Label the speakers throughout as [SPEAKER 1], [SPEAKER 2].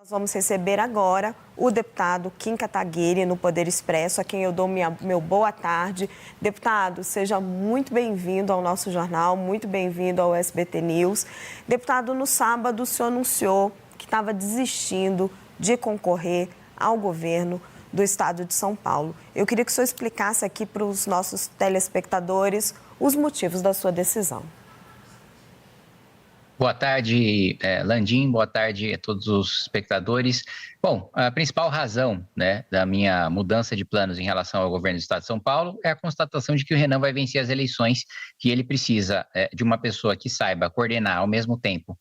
[SPEAKER 1] Nós vamos receber agora o deputado Kim Kataguiri no Poder Expresso, a quem eu dou meu boa tarde. Deputado, seja muito bem-vindo ao nosso jornal, muito bem-vindo ao SBT News. Deputado, no sábado o senhor anunciou que estava desistindo de concorrer ao governo do estado de São Paulo. Eu queria que o senhor explicasse aqui para os nossos telespectadores os motivos da sua decisão.
[SPEAKER 2] Boa tarde, Landim, boa tarde a todos os espectadores. Bom, a principal razão, da minha mudança de planos em relação ao governo do estado de São Paulo é a constatação de que o Renan vai vencer as eleições, que ele precisa de uma pessoa que saiba coordenar ao mesmo tempo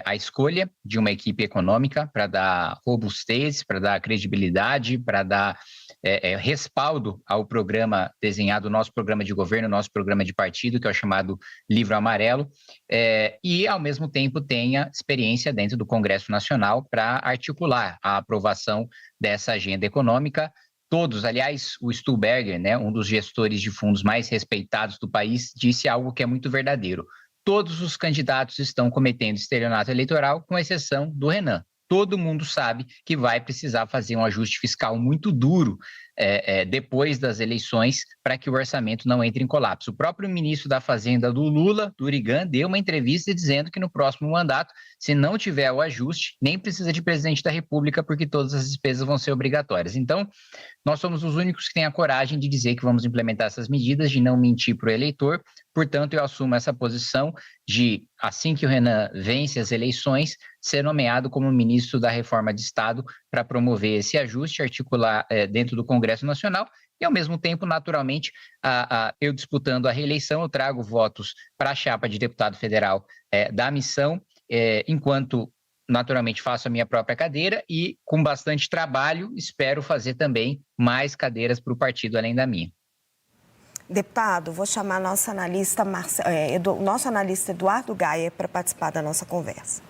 [SPEAKER 2] a escolha de uma equipe econômica para dar robustez, para dar credibilidade, para dar respaldo ao programa desenhado, nosso programa de governo, nosso programa de partido, que é o chamado Livro Amarelo, e ao mesmo tempo tenha experiência dentro do Congresso Nacional para articular a aprovação dessa agenda econômica. Todos, aliás, o Stuhlberger, um dos gestores de fundos mais respeitados do país, disse algo que é muito verdadeiro. Todos os candidatos estão cometendo estelionato eleitoral, com exceção do Renan. Todo mundo sabe que vai precisar fazer um ajuste fiscal muito duro depois das eleições para que o orçamento não entre em colapso. O próprio ministro da Fazenda do Lula, Durigan, deu uma entrevista dizendo que no próximo mandato, se não tiver o ajuste, nem precisa de presidente da República, porque todas as despesas vão ser obrigatórias. Então, nós somos os únicos que têm a coragem de dizer que vamos implementar essas medidas, de não mentir para o eleitor. Portanto, eu assumo essa posição de, assim que o Renan vence as eleições, ser nomeado como ministro da Reforma de Estado para promover esse ajuste, articular dentro do Congresso Nacional e, ao mesmo tempo, naturalmente, eu disputando a reeleição, eu trago votos para a chapa de deputado federal da missão, enquanto, naturalmente, faço a minha própria cadeira e, com bastante trabalho, espero fazer também mais cadeiras para o partido além da minha.
[SPEAKER 1] Deputado, vou chamar nosso analista Eduardo Gaia para participar da nossa conversa.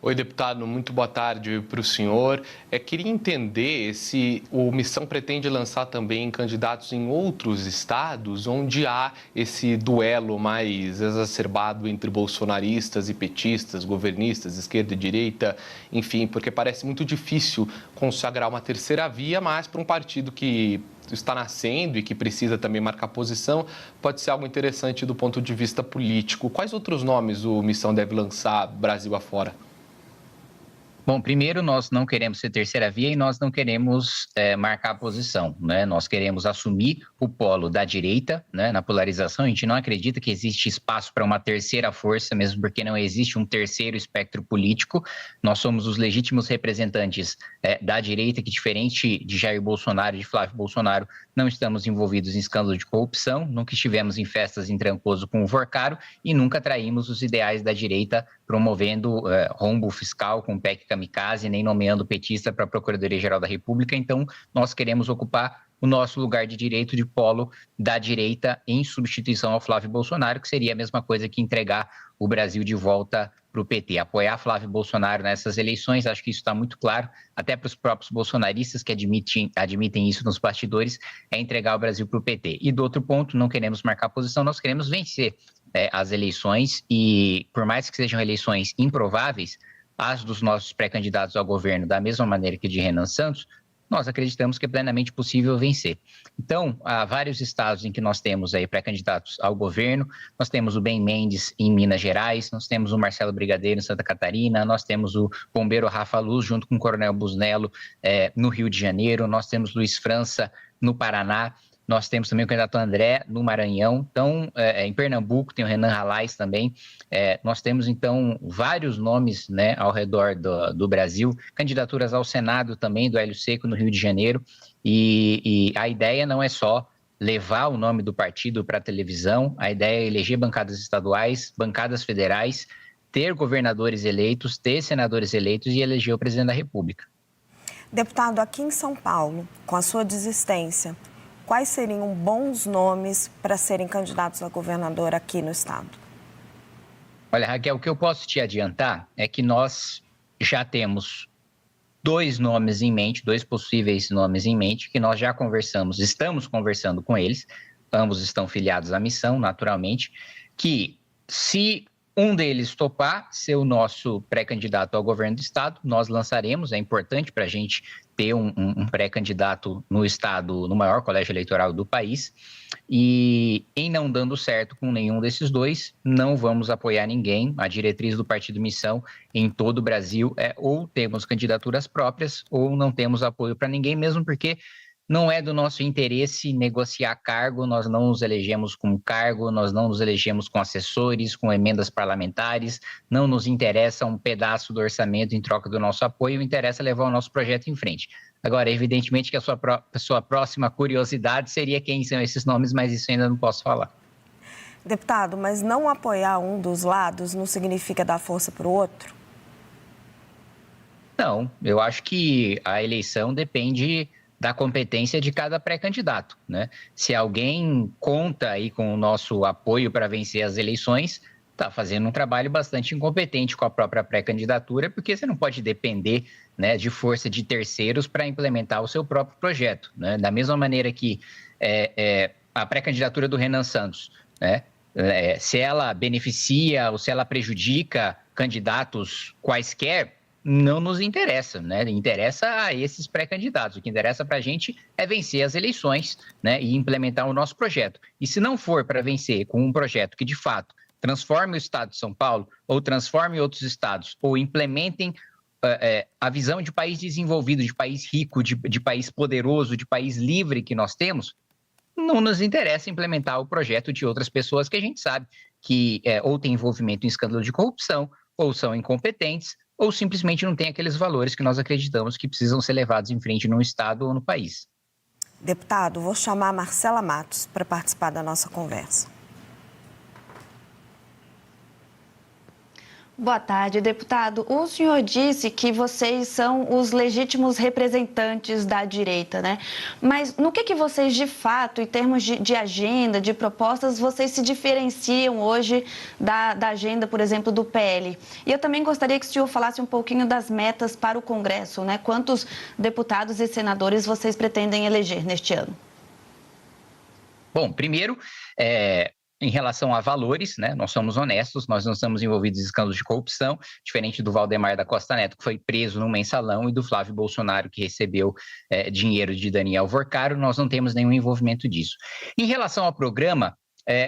[SPEAKER 3] Oi, deputado, muito boa tarde para o senhor. Queria entender se o Missão pretende lançar também candidatos em outros estados onde há esse duelo mais exacerbado entre bolsonaristas e petistas, governistas, esquerda e direita, enfim, porque parece muito difícil consagrar uma terceira via, mas para um partido que está nascendo e que precisa também marcar posição, pode ser algo interessante do ponto de vista político. Quais outros nomes o Missão deve lançar Brasil afora?
[SPEAKER 2] Bom, primeiro, nós não queremos ser terceira via e nós não queremos marcar a posição, Nós queremos assumir o polo da direita, na polarização. A gente não acredita que existe espaço para uma terceira força, mesmo porque não existe um terceiro espectro político. Nós somos os legítimos representantes da direita, que, diferente de Jair Bolsonaro e de Flávio Bolsonaro, não estamos envolvidos em escândalo de corrupção, nunca estivemos em festas em Trancoso com o Forcaro e nunca traímos os ideais da direita, promovendo rombo fiscal com PEC kamikaze, nem nomeando petista para a Procuradoria-Geral da República. Então, nós queremos ocupar o nosso lugar de direito de polo da direita em substituição ao Flávio Bolsonaro, que seria a mesma coisa que entregar o Brasil de volta para o PT. Apoiar Flávio Bolsonaro nessas eleições, acho que isso está muito claro, até para os próprios bolsonaristas que admitem isso nos bastidores, é entregar o Brasil para o PT. E do outro ponto, não queremos marcar posição, nós queremos vencer as eleições e, por mais que sejam eleições improváveis, as dos nossos pré-candidatos ao governo, da mesma maneira que de Renan Santos, nós acreditamos que é plenamente possível vencer. Então, há vários estados em que nós temos aí pré-candidatos ao governo, nós temos o Ben Mendes em Minas Gerais, nós temos o Marcelo Brigadeiro em Santa Catarina, nós temos o bombeiro Rafa Luz junto com o Coronel Busnello no Rio de Janeiro, nós temos Luiz França no Paraná, nós temos também o candidato André no Maranhão. Então, em Pernambuco tem o Renan Ralais também. Nós temos, então, vários nomes ao redor do Brasil. Candidaturas ao Senado também, do Hélio Seco, no Rio de Janeiro. E a ideia não é só levar o nome do partido para a televisão. A ideia é eleger bancadas estaduais, bancadas federais, ter governadores eleitos, ter senadores eleitos e eleger o presidente da República.
[SPEAKER 1] Deputado, aqui em São Paulo, com a sua desistência, quais seriam bons nomes para serem candidatos a governador aqui no estado?
[SPEAKER 2] Olha, Raquel, o que eu posso te adiantar é que nós já temos dois nomes em mente, dois possíveis nomes em mente, que nós já estamos conversando com eles, ambos estão filiados à missão, naturalmente, que se um deles topar ser o nosso pré-candidato ao governo do Estado, nós lançaremos. É importante para a gente ter um pré-candidato no Estado, no maior colégio eleitoral do país. E em não dando certo com nenhum desses dois, não vamos apoiar ninguém. A diretriz do Partido Missão em todo o Brasil é ou temos candidaturas próprias ou não temos apoio para ninguém, mesmo porque não é do nosso interesse negociar cargo, nós não nos elegemos com cargo, nós não nos elegemos com assessores, com emendas parlamentares, não nos interessa um pedaço do orçamento em troca do nosso apoio, interessa levar o nosso projeto em frente. Agora, evidentemente que a sua próxima curiosidade seria quem são esses nomes, mas isso ainda não posso falar.
[SPEAKER 1] Deputado, mas não apoiar um dos lados não significa dar força para o outro?
[SPEAKER 2] Não, eu acho que a eleição depende da competência de cada pré-candidato, né? Se alguém conta aí com o nosso apoio para vencer as eleições, está fazendo um trabalho bastante incompetente com a própria pré-candidatura, porque você não pode depender, né, de força de terceiros para implementar o seu próprio projeto, né? Da mesma maneira que a pré-candidatura do Renan Santos, né? Se ela beneficia ou se ela prejudica candidatos quaisquer, não nos interessa, né? Interessa a esses pré-candidatos. O que interessa para a gente é vencer as eleições, né, e implementar o nosso projeto. E se não for para vencer com um projeto que, de fato, transforme o Estado de São Paulo ou transforme outros estados ou implementem a visão de país desenvolvido, de país rico, de país poderoso, de país livre que nós temos, não nos interessa implementar o projeto de outras pessoas que a gente sabe que ou tem envolvimento em escândalo de corrupção, ou são incompetentes, ou simplesmente não tem aqueles valores que nós acreditamos que precisam ser levados em frente no Estado ou no país.
[SPEAKER 1] Deputado, vou chamar a Marcela Matos para participar da nossa conversa.
[SPEAKER 4] Boa tarde, deputado. O senhor disse que vocês são os legítimos representantes da direita, né? Mas no que vocês, de fato, em termos de agenda, de propostas, vocês se diferenciam hoje da agenda, por exemplo, do PL? E eu também gostaria que o senhor falasse um pouquinho das metas para o Congresso, né? Quantos deputados e senadores vocês pretendem eleger neste ano?
[SPEAKER 2] Bom, primeiro, em relação a valores, né, nós somos honestos, nós não estamos envolvidos em escândalos de corrupção, diferente do Valdemar da Costa Neto, que foi preso no mensalão, e do Flávio Bolsonaro, que recebeu dinheiro de Daniel Vorcaro, nós não temos nenhum envolvimento disso. Em relação ao programa,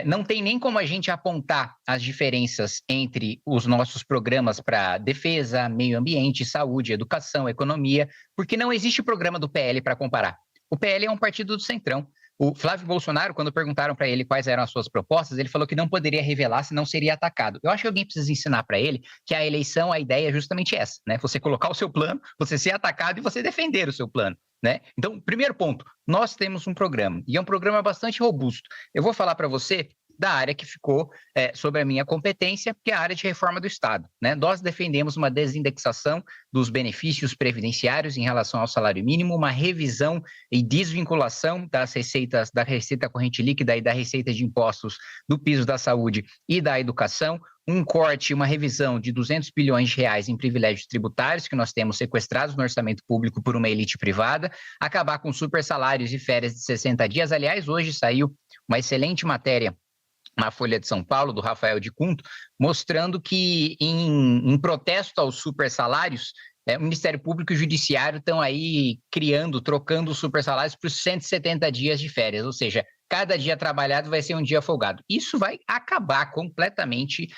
[SPEAKER 2] não tem nem como a gente apontar as diferenças entre os nossos programas para defesa, meio ambiente, saúde, educação, economia, porque não existe programa do PL para comparar. O PL é um partido do Centrão. O Flávio Bolsonaro, quando perguntaram para ele quais eram as suas propostas, ele falou que não poderia revelar, senão seria atacado. Eu acho que alguém precisa ensinar para ele que a eleição, a ideia é justamente essa, né? Você colocar o seu plano, você ser atacado e você defender o seu plano, né? Então, primeiro ponto, nós temos um programa, e é um programa bastante robusto. Eu vou falar para você da área que ficou sobre a minha competência, que é a área de reforma do Estado, né? Nós defendemos uma desindexação dos benefícios previdenciários em relação ao salário mínimo, uma revisão e desvinculação das receitas, da receita corrente líquida e da receita de impostos do piso da saúde e da educação, um corte, uma revisão de 200 bilhões de reais em privilégios tributários que nós temos sequestrados no orçamento público por uma elite privada, acabar com super salários e férias de 60 dias. Aliás, hoje saiu uma excelente matéria na Folha de São Paulo, do Rafael de Cunto, mostrando que em protesto aos super salários, o Ministério Público e o Judiciário estão aí trocando os super salários para os 170 dias de férias, ou seja, cada dia trabalhado vai ser um dia folgado. Isso vai acabar completamente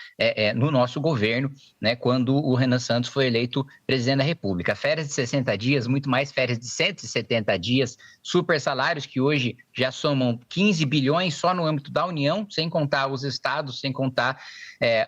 [SPEAKER 2] no nosso governo, né, quando o Renan Santos foi eleito presidente da República. Férias de 60 dias, muito mais férias de 170 dias, super salários que hoje já somam 15 bilhões só no âmbito da União, sem contar os estados, sem contar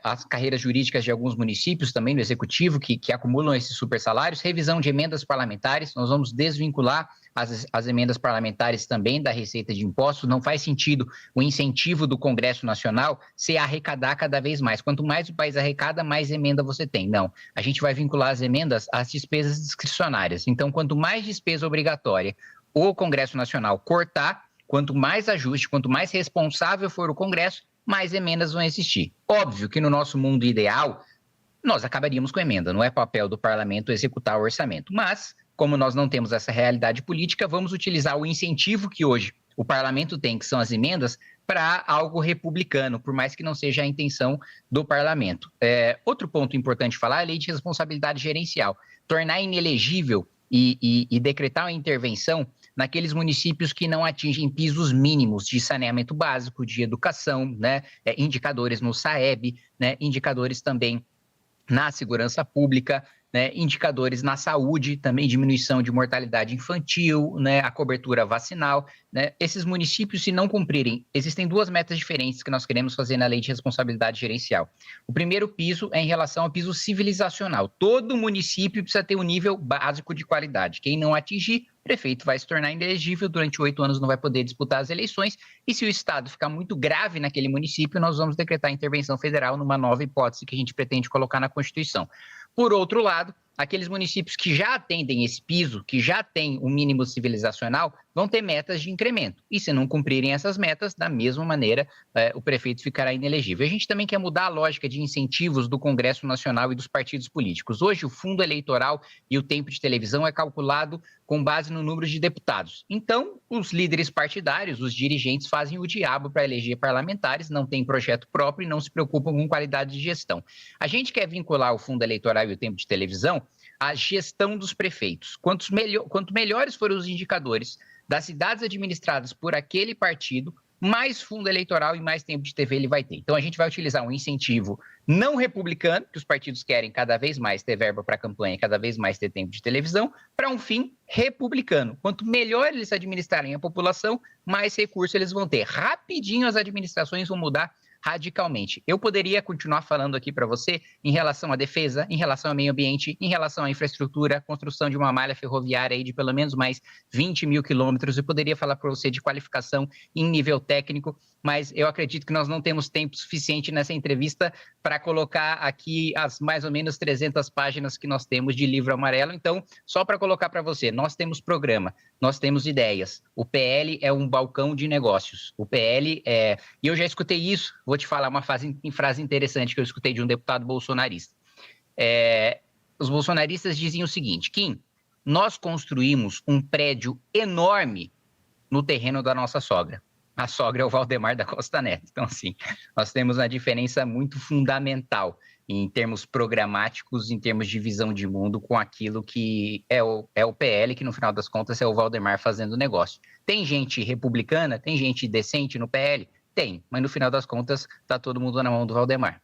[SPEAKER 2] as carreiras jurídicas de alguns municípios também no Executivo, que acumulam esses super salários. Revisão de emendas parlamentares, nós vamos desvincular as emendas parlamentares também da receita de impostos. Não faz sentido o incentivo do Congresso Nacional ser arrecadar cada vez mais. Quanto mais o país arrecada, mais emenda você tem. Não, a gente vai vincular as emendas às despesas discricionárias. Então, quanto mais despesa obrigatória o Congresso Nacional cortar, quanto mais ajuste, quanto mais responsável for o Congresso, mais emendas vão existir. Óbvio que no nosso mundo ideal, nós acabaríamos com emenda. Não é papel do parlamento executar o orçamento. Mas, como nós não temos essa realidade política, vamos utilizar o incentivo que hoje o parlamento tem, que são as emendas, para algo republicano, por mais que não seja a intenção do parlamento. Outro ponto importante falar é a lei de responsabilidade gerencial. Tornar inelegível e decretar uma intervenção naqueles municípios que não atingem pisos mínimos de saneamento básico, de educação, né? Indicadores no SAEB, né? Indicadores também na segurança pública, né, indicadores na saúde, também diminuição de mortalidade infantil, né, a cobertura vacinal. Né, esses municípios, se não cumprirem, existem duas metas diferentes que nós queremos fazer na lei de responsabilidade gerencial. O primeiro piso é em relação ao piso civilizacional. Todo município precisa ter um nível básico de qualidade. Quem não atingir, o prefeito vai se tornar inelegível, durante 8 anos não vai poder disputar as eleições, e se o estado ficar muito grave naquele município, nós vamos decretar intervenção federal numa nova hipótese que a gente pretende colocar na Constituição. Por outro lado, aqueles municípios que já atendem esse piso, que já têm o mínimo civilizacional, vão ter metas de incremento. E se não cumprirem essas metas, da mesma maneira, o prefeito ficará inelegível. A gente também quer mudar a lógica de incentivos do Congresso Nacional e dos partidos políticos. Hoje, o fundo eleitoral e o tempo de televisão é calculado com base no número de deputados. Então, os líderes partidários, os dirigentes, fazem o diabo para eleger parlamentares, não têm projeto próprio e não se preocupam com qualidade de gestão. A gente quer vincular o fundo eleitoral e o tempo de televisão à gestão dos prefeitos. Quanto melhores forem os indicadores das cidades administradas por aquele partido, mais fundo eleitoral e mais tempo de TV ele vai ter. Então, a gente vai utilizar um incentivo não republicano, que os partidos querem cada vez mais ter verba para campanha, cada vez mais ter tempo de televisão, para um fim republicano. Quanto melhor eles administrarem a população, mais recursos eles vão ter. Rapidinho as administrações vão mudar radicalmente. Eu poderia continuar falando aqui para você em relação à defesa, em relação ao meio ambiente, em relação à infraestrutura, construção de uma malha ferroviária aí de pelo menos mais 20 mil quilômetros. Eu poderia falar para você de qualificação em nível técnico, mas eu acredito que nós não temos tempo suficiente nessa entrevista para colocar aqui as mais ou menos 300 páginas que nós temos de livro amarelo. Então, só para colocar para você, nós temos programa, nós temos ideias. O PL é um balcão de negócios. O PL e eu já escutei isso, vou te falar uma frase interessante que eu escutei de um deputado bolsonarista. Os bolsonaristas diziam o seguinte: Kim, nós construímos um prédio enorme no terreno da nossa sogra. A sogra é o Valdemar da Costa Neto. Então, assim, nós temos uma diferença muito fundamental em termos programáticos, em termos de visão de mundo, com aquilo que é o PL, que no final das contas é o Valdemar fazendo negócio. Tem gente republicana, tem gente decente no PL? Tem, mas no final das contas está todo mundo na mão do Valdemar.